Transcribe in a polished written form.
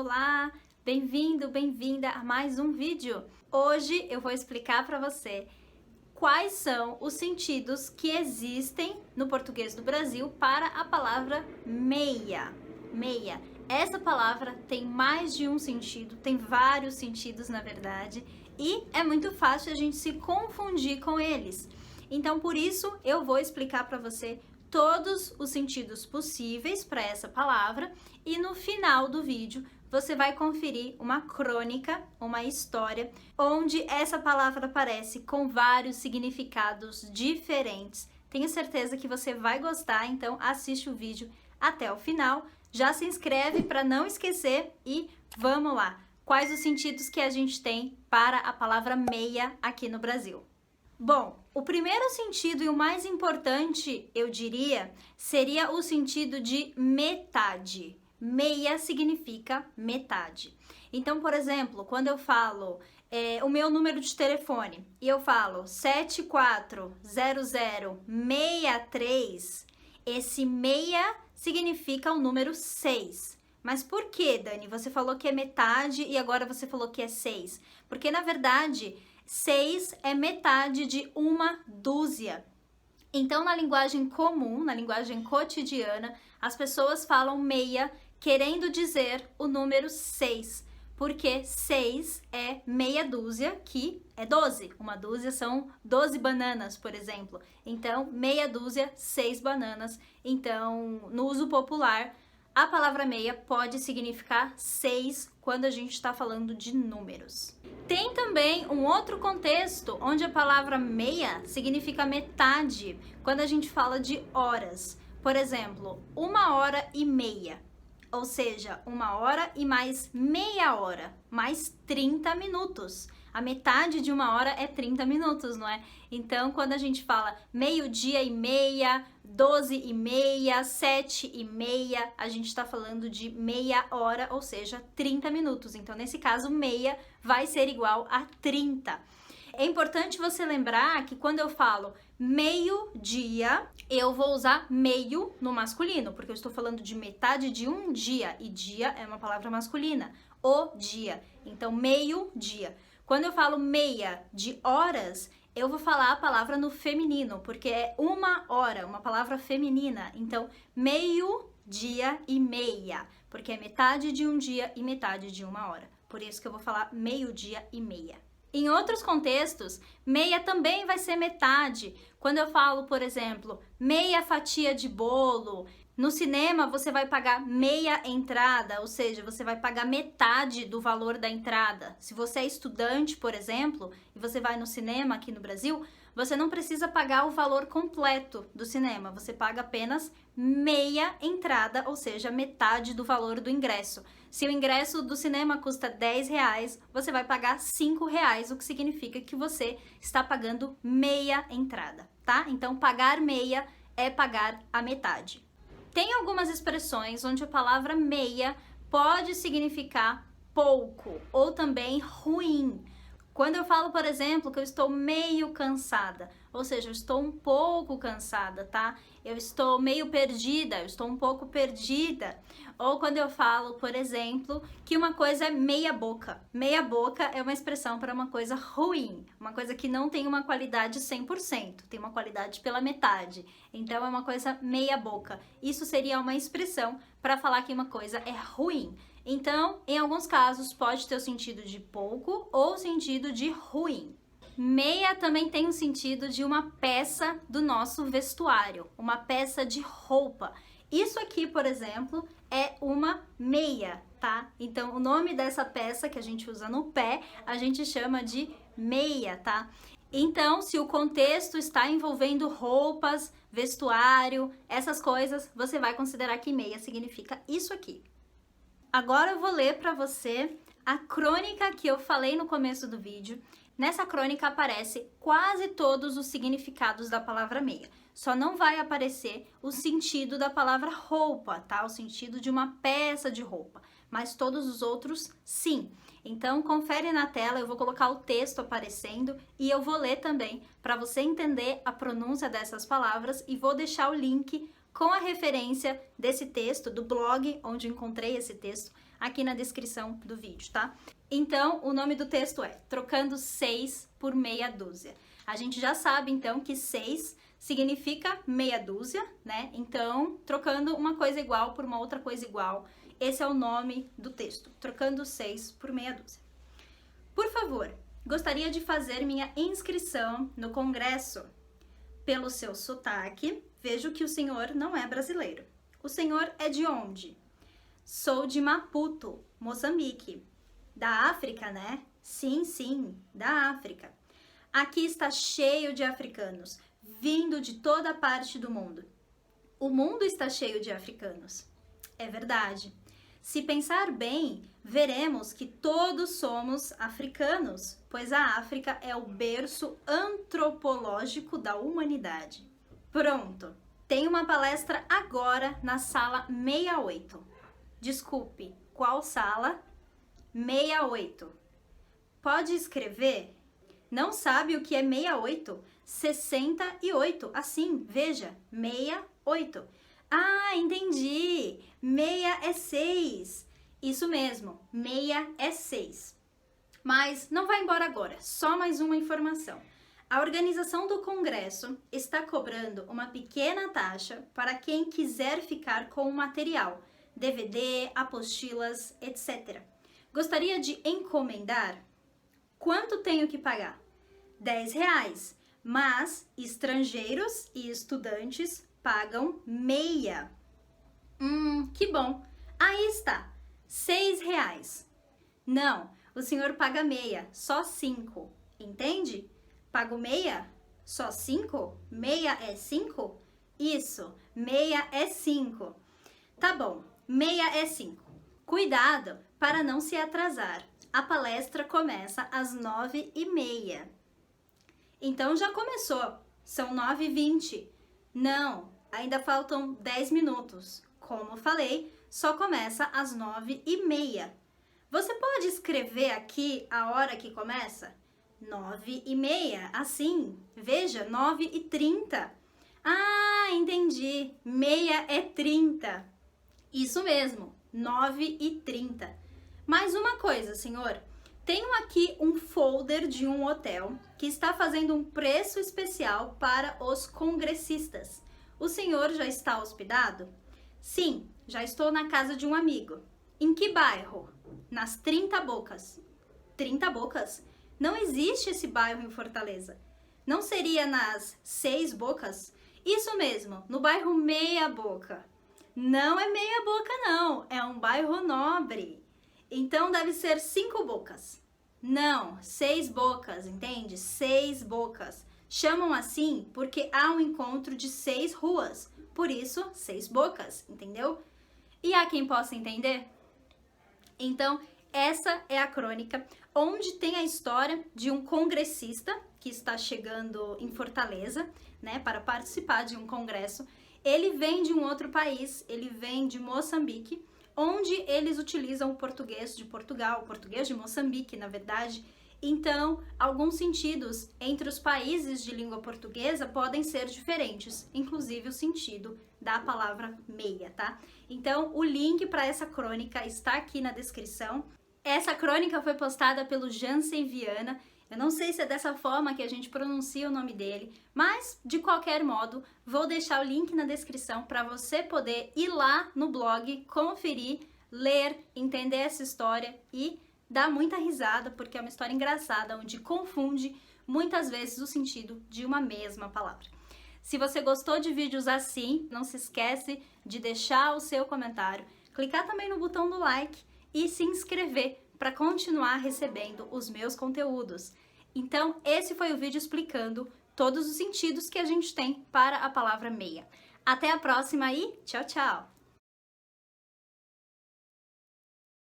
Olá, bem-vindo, bem-vinda a mais um vídeo. Hoje eu vou explicar para você quais são os sentidos que existem no português do Brasil para a palavra meia. Meia. Essa palavra tem mais de um sentido, tem vários sentidos na verdade, e é muito fácil a gente se confundir com eles. Então, por isso, eu vou explicar para você todos os sentidos possíveis para essa palavra e no final do vídeo você vai conferir uma crônica, uma história, onde essa palavra aparece com vários significados diferentes. Tenho certeza que você vai gostar, então assiste o vídeo até o final. Já se inscreve para não esquecer e vamos lá! Quais os sentidos que a gente tem para a palavra meia aqui no Brasil? Bom, o primeiro sentido e o mais importante, eu diria, seria o sentido de metade. Meia significa metade. Então, por exemplo, quando eu falo o meu número de telefone e eu falo 740063, esse meia significa o número 6. Mas por que, Dani? Você falou que é metade e agora você falou que é 6. Porque, na verdade, 6 é metade de uma dúzia. Então, na linguagem comum, na linguagem cotidiana, as pessoas falam meia querendo dizer o número 6, porque 6 é meia dúzia, que é 12. Uma dúzia são 12 bananas, por exemplo. Então, meia dúzia, 6 bananas. Então, no uso popular, a palavra meia pode significar 6 quando a gente está falando de números. Tem também um outro contexto onde a palavra meia significa metade, quando a gente fala de horas. Por exemplo, 1h30, ou seja, 1h e mais meia hora, mais 30 minutos. A metade de 1h é 30 minutos, não é? Então, quando a gente fala meio-dia e meia, 12h30, 7h30, a gente está falando de meia hora, ou seja, 30 minutos. Então, nesse caso, meia vai ser igual a 30. É importante você lembrar que quando eu falo meio-dia, eu vou usar meio no masculino, porque eu estou falando de metade de um dia, e dia é uma palavra masculina, o dia. Então, meio-dia. Quando eu falo meia de horas, eu vou falar a palavra no feminino, porque é 1h, uma palavra feminina. Então, meio-dia e meia, porque é metade de um dia e metade de 1h. Por isso que eu vou falar meio-dia e meia. Em outros contextos, meia também vai ser metade. Quando eu falo, por exemplo, meia fatia de bolo, no cinema você vai pagar meia entrada, ou seja, você vai pagar metade do valor da entrada. Se você é estudante, por exemplo, e você vai no cinema aqui no Brasil, você não precisa pagar o valor completo do cinema, você paga apenas meia entrada, ou seja, metade do valor do ingresso. Se o ingresso do cinema custa R$10, você vai pagar R$5, o que significa que você está pagando meia entrada, tá? Então, pagar meia é pagar a metade. Tem algumas expressões onde a palavra meia pode significar pouco ou também ruim. Quando eu falo, por exemplo, que eu estou meio cansada, ou seja, eu estou um pouco cansada, tá? Eu estou meio perdida, eu estou um pouco perdida. Ou quando eu falo, por exemplo, que uma coisa é meia boca. Meia boca é uma expressão para uma coisa ruim, uma coisa que não tem uma qualidade 100%, tem uma qualidade pela metade. Então é uma coisa meia boca. Isso seria uma expressão para falar que uma coisa é ruim. Então, em alguns casos, pode ter o sentido de pouco ou o sentido de ruim. Meia também tem o sentido de uma peça do nosso vestuário, uma peça de roupa. Isso aqui, por exemplo, é uma meia, tá? Então, o nome dessa peça que a gente usa no pé, a gente chama de meia, tá? Então, se o contexto está envolvendo roupas, vestuário, essas coisas, você vai considerar que meia significa isso aqui. Agora eu vou ler para você a crônica que eu falei no começo do vídeo. Nessa crônica aparece quase todos os significados da palavra meia. Só não vai aparecer o sentido da palavra roupa, tá? O sentido de uma peça de roupa. Mas todos os outros, sim. Então, confere na tela, eu vou colocar o texto aparecendo e eu vou ler também para você entender a pronúncia dessas palavras e vou deixar o link com a referência desse texto, do blog onde encontrei esse texto, aqui na descrição do vídeo, tá? Então, o nome do texto é Trocando 6 por meia dúzia. A gente já sabe, então, que 6 significa meia dúzia, né? Então, trocando uma coisa igual por uma outra coisa igual. Esse é o nome do texto, Trocando 6 por meia dúzia. Por favor, gostaria de fazer minha inscrição no congresso. Pelo seu sotaque, vejo que o senhor não é brasileiro. O senhor é de onde? Sou de Maputo, Moçambique. Da África, né? Sim, da África. Aqui está cheio de africanos, vindo de toda parte do mundo. O mundo está cheio de africanos. É verdade. Se pensar bem, veremos que todos somos africanos, pois a África é o berço antropológico da humanidade. Pronto! Tem uma palestra agora na sala 68. Desculpe, qual sala? 68. Pode escrever? Não sabe o que é 68? 68. Assim, veja, 68. Ah, entendi. Meia é 6. Isso mesmo, meia é 6. Mas não vai embora agora, só mais uma informação. A organização do congresso está cobrando uma pequena taxa para quem quiser ficar com o material, DVD, apostilas, etc. Gostaria de encomendar? Quanto tenho que pagar? R$10, mas estrangeiros e estudantes pagam meia. Que bom. Aí está, R$6. Não, o senhor paga meia, só 5. Entende? Pago meia, só 5? Meia é 5? Isso, meia é 5. Tá bom, meia é 5. Cuidado para não se atrasar. A palestra começa às 9h30. Então já começou, são 9h20. Não, ainda faltam 10 minutos. Como falei, só começa às 9h30. Você pode escrever aqui a hora que começa? 9h30, assim, veja, 9h30. Ah, entendi, meia é 30. Isso mesmo, 9h30. Mais uma coisa, senhor. Tenho aqui um folder de um hotel que está fazendo um preço especial para os congressistas. O senhor já está hospedado? Sim, já estou na casa de um amigo. Em que bairro? Nas 30 Bocas. 30 Bocas? Não existe esse bairro em Fortaleza. Não seria nas 6 Bocas? Isso mesmo, no bairro Meia Boca. Não é Meia Boca, não. É um bairro nobre. Então deve ser 5 bocas. Não, 6 bocas, entende? 6 bocas. Chamam assim porque há um encontro de 6 ruas. Por isso, 6 bocas, entendeu? E há quem possa entender? Então, essa é a crônica onde tem a história de um congressista que está chegando em Fortaleza, né, para participar de um congresso. Ele vem de um outro país, ele vem de Moçambique, onde eles utilizam o português de Portugal, o português de Moçambique, na verdade. Então, alguns sentidos entre os países de língua portuguesa podem ser diferentes, inclusive o sentido da palavra meia, tá? Então, o link para essa crônica está aqui na descrição. Essa crônica foi postada pelo Jansen Viana. Eu não sei se é dessa forma que a gente pronuncia o nome dele, mas, de qualquer modo, vou deixar o link na descrição para você poder ir lá no blog, conferir, ler, entender essa história e dar muita risada, porque é uma história engraçada, onde confunde muitas vezes o sentido de uma mesma palavra. Se você gostou de vídeos assim, não se esquece de deixar o seu comentário, clicar também no botão do like e se inscrever para continuar recebendo os meus conteúdos. Então, esse foi o vídeo explicando todos os sentidos que a gente tem para a palavra meia. Até a próxima e tchau, tchau!